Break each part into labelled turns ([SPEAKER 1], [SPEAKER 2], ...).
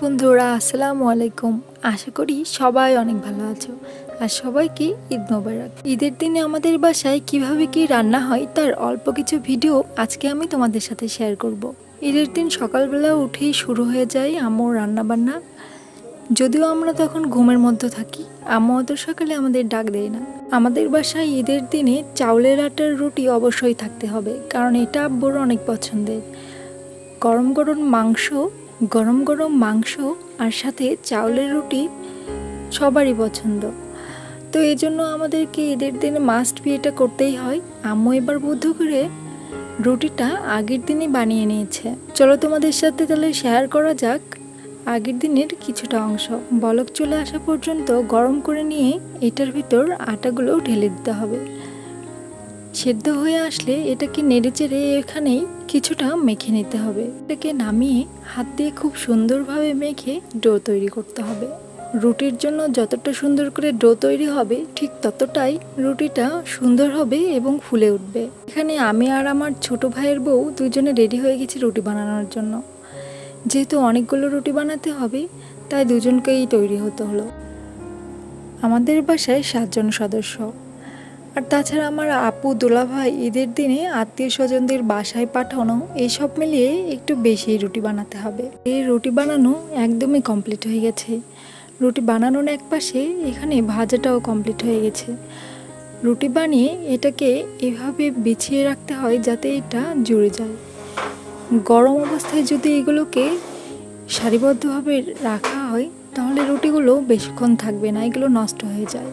[SPEAKER 1] বন্ধুরা, আসসালামু আলাইকুম। আশা করি সবাই অনেক ভালো আছো আর সবাইকে ঈদ মোবারক। ঈদের দিনে আমাদের বাসায় কিভাবে কি রান্না হয় তার অল্প কিছু ভিডিও আজকে আমি তোমাদের সাথে শেয়ার করব। ঈদের দিন সকালবেলা উঠেই শুরু হয়ে যায় আম্মুর রান্নাবান্না। যদিও আমরা তখন ঘুমের মধ্যে থাকি, আম্মু অত সকালে আমাদের ডাক দেয় না। আমাদের বাসায় ঈদের দিনে চাউলের আটার রুটি অবশ্যই থাকতে হবে, কারণ এটা আব্বুর অনেক পছন্দের। গরম গরম মাংস আর সাথে চাউলের রুটি সবারই পছন্দ। তো এই জন্য আমাদেরকে ঈদের দিনে মাস্ট বি এটা করতেই হয়। আম্মু এবার বুদ্ধ করে রুটিটা আগের দিনই বানিয়ে নিয়েছে। চলো তোমাদের সাথে তাহলে শেয়ার করা যাক আগের দিনের কিছুটা অংশ। বলক চলে আসা পর্যন্ত গরম করে নিয়ে এটার ভিতর আটাগুলো ঢেলে দিতে হবে। সেদ্ধ হয়ে আসলে এটাকে নেড়েচেড়ে এখানেই কিছুটা মেখে নিতে হবে। এটাকে নামিয়ে হাত দিয়ে খুব সুন্দরভাবে মেখে ডো তৈরি করতে হবে। রুটির জন্য যতটা সুন্দর করে ডো তৈরি হবে ঠিক ততটাই রুটিটা সুন্দর হবে এবং ফুলে উঠবে। এখানে আমি আর আমার ছোট ভাইয়ের বউ দুজনে রেডি হয়ে গেছি রুটি বানানোর জন্য। যেহেতু অনেকগুলো রুটি বানাতে হবে তাই দুজনকেই তৈরি হতে হলো। আমাদের বাসায় 7 জন সদস্য। আর তাছাড়া আমার আপু দুলাভাই ঈদের দিনে আত্মীয় স্বজনদের বাসায় পাঠানো, এইসব মিলিয়ে একটু বেশি রুটি বানাতে হবে। এই রুটি বানানো একদমই কমপ্লিট হয়ে গেছে। রুটি বানানোর এক পাশে এখানে ভাজাটাও কমপ্লিট হয়ে গেছে। রুটি বানিয়ে এটাকে এভাবে বিছিয়ে রাখতে হয় যাতে এটা জুড়ে যায়। গরম অবস্থায় যদি এগুলোকে সারিবদ্ধভাবে রাখা হয় তাহলে রুটিগুলো বেশিক্ষণ থাকবে না, এগুলো নষ্ট হয়ে যায়।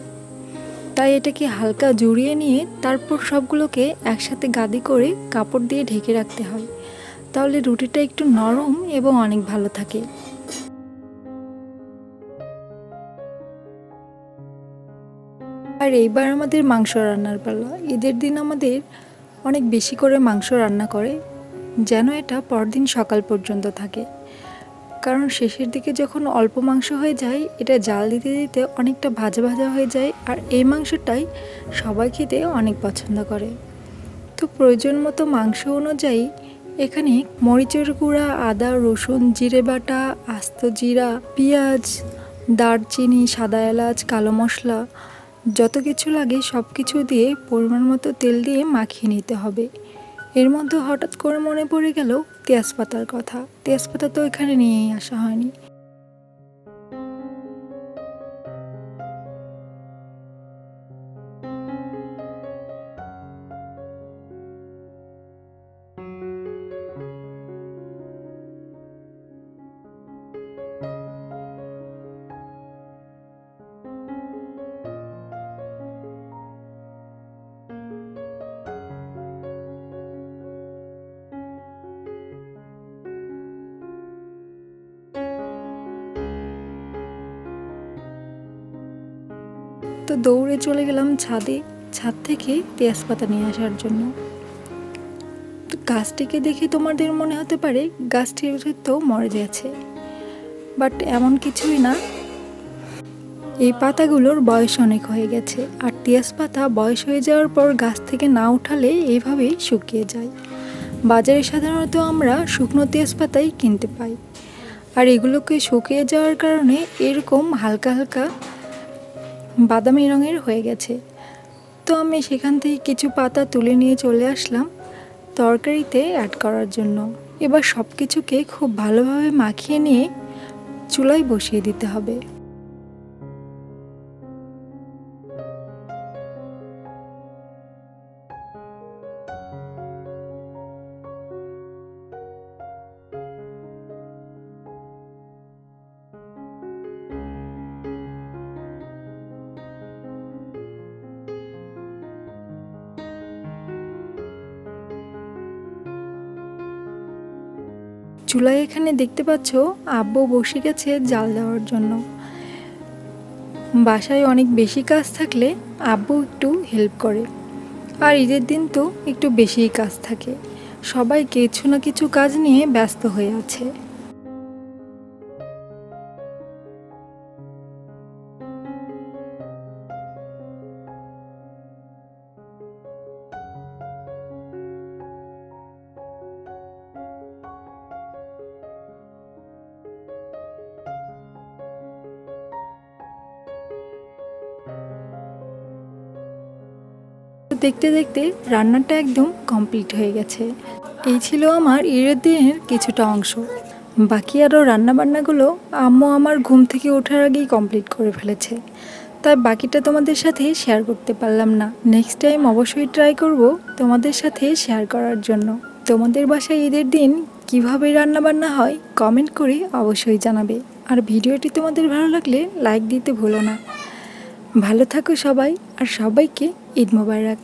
[SPEAKER 1] তাই এটাকে হালকা জড়িয়ে নিয়ে তারপর সবগুলোকে একসাথে গাদি করে কাপড় দিয়ে ঢেকে রাখতে হয়, তাহলে রুটিটা একটু নরম এবং অনেক ভালো থাকে। আর এইবার আমাদের মাংস রান্নার পালা। ঈদের দিন আমাদের অনেক বেশি করে মাংস রান্না করে, যেন এটা পরদিন সকাল পর্যন্ত থাকে। কারণ শেষের দিকে যখন অল্প মাংস হয়ে যায় এটা জাল দিতে দিতে অনেকটা ভাজা ভাজা হয়ে যায়, আর এই মাংসটাই সবাই খেতে অনেক পছন্দ করে। তো প্রয়োজন মতো মাংস অনুযায়ী এখানে মরিচের গুঁড়া, আদা, রসুন, জিরে বাটা, আস্ত জিরা, পেঁয়াজ, দারচিনি, সাদা এলাচ, কালো মশলা, যত কিছু লাগে সব কিছু দিয়ে পরিমাণ মতো তেল দিয়ে মাখিয়ে নিতে হবে। এর মধ্যে হঠাৎ করে মনে পড়ে গেল তেজপাতার কথা। তেজপাতা তো এখানে নিয়েই আসা হয়নি। তো দৌড়ে চলে গেলাম ছাদে, ছাদ থেকে তেজপাতা নিয়ে আসার জন্য। তো গাছটিকে দেখে তোমাদের মনে হতে পারে গাছটি তো মরে গেছে, বাট এমন কিছুই না। এই পাতাগুলোর বয়স অনেক হয়ে গেছে, আর তেজপাতা বয়স হয়ে যাওয়ার পর গাছ থেকে না উঠালে এইভাবেই শুকিয়ে যায়। বাজারে সাধারণত আমরা শুকনো তেজপাতাই কিনতে পাই, আর এগুলোকে শুকিয়ে যাওয়ার কারণে এরকম হালকা হালকা বাদামি রঙের হয়ে গেছে। তো আমি সেখান থেকে কিছু পাতা তুলে নিয়ে চলে আসলাম তরকারিতে অ্যাড করার জন্য। এবার সব কিছুকে খুব ভালোভাবে মাখিয়ে নিয়ে চুলায় বসিয়ে দিতে হবে। চুলায় এখানে দেখতে পাচ্ছ আব্বু বসে গেছে জাল দেওয়ার জন্য। বাসায় অনেক বেশি কাজ থাকলে আব্বু একটু হেল্প করে, আর ঈদের দিন তো একটু বেশিই কাজ থাকে, সবাই কিছু না কিছু কাজ নিয়ে ব্যস্ত হয়ে আছে। দেখতে দেখতে রান্নাটা একদম কমপ্লিট হয়ে গেছে। এই ছিল আমার ঈদের দিনের কিছুটা অংশ। বাকি আরও রান্নাবান্নাগুলো আম্মু আমার ঘুম থেকে ওঠার আগেই কমপ্লিট করে ফেলেছে, তাই বাকিটা তোমাদের সাথে শেয়ার করতে পারলাম না। নেক্সট টাইম অবশ্যই ট্রাই করব তোমাদের সাথে শেয়ার করার জন্য। তোমাদের বাসায় ঈদের দিন কিভাবে রান্নাবান্না হয় কমেন্ট করে অবশ্যই জানাবে। আর ভিডিওটি তোমাদের ভালো লাগলে লাইক দিতে ভুলো না। ভালো থাকো সবাই, আর সবাইকে ঈদ মোবারক।